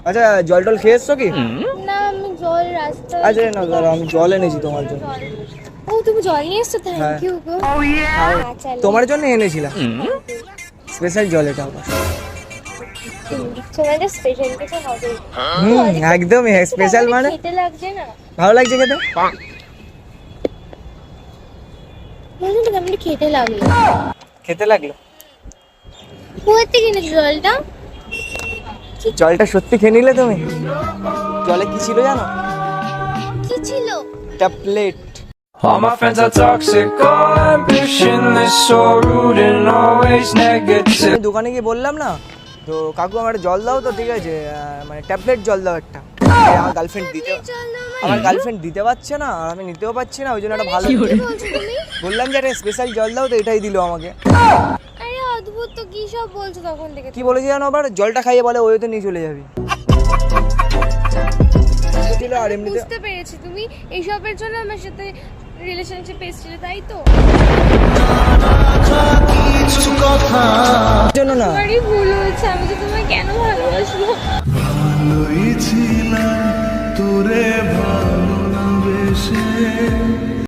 আচ্ছা জল টল খেয়ে এসছো কি? না আমি জল রাস্তায়। আচ্ছা না দাঁড়াও, আমি জল এনেছি তোমার জন্য। ও তুমি জল নিয়ে এসছো, হ্যাঁ। থ্যাংক ইউ গো। আচ্ছা তোমার জন্য এনেছিলাম স্পেশাল জল এটা আবার। তোমাদের স্পেশাল কিছু হবে? একদমই স্পেশাল মানে খেতে লাগছে না? ভালো লাগছে খেতে। বলুন তো কেমন খেতে লাগলো? খেতে লাগলো। কোথা থেকে এনেছো জলটা? জলটা সত্যি খেয়ে নিলে তুমি? জলে কি ছিল জানো? কি ছিল? একটা plate. All my friends are toxic, all ambitionless, so rude and always negative. আমি দোকানে গিয়ে বললাম না তো, কাকু আমার একটা জল দাও তো, ঠিক আছে মানে ট্যাবলেট জল দাও একটা। আমার গার্লফ্রেন্ড দিতে জল দাও আমার গার্লফ্রেন্ড দিতে পারছে না, আর আমি নিতেও পারছি না, ওই জন্য একটা ভালো কি বলছো তুমি? বললাম যে একটা স্পেশাল জল দাও, তো এটাই দিল আমাকে। আরে অদ্ভুত তো, কি সব বলছো তখন থেকে? কি বলেছি জানো আবার? জলটা খাইয়ে বলে ওই তো নিয়ে চলে যাবি। আর এমনিতে বুঝতে পেরেছি তুমি এইসবের জন্য আমার সাথে রিলেশনশিপ এসেছিলে, তাই তো? জন্য না, আমারই ভুল হয়েছে, আমি তো তোমায় কেন ভালোবাসবো? ভালোই ছিলাম তোরে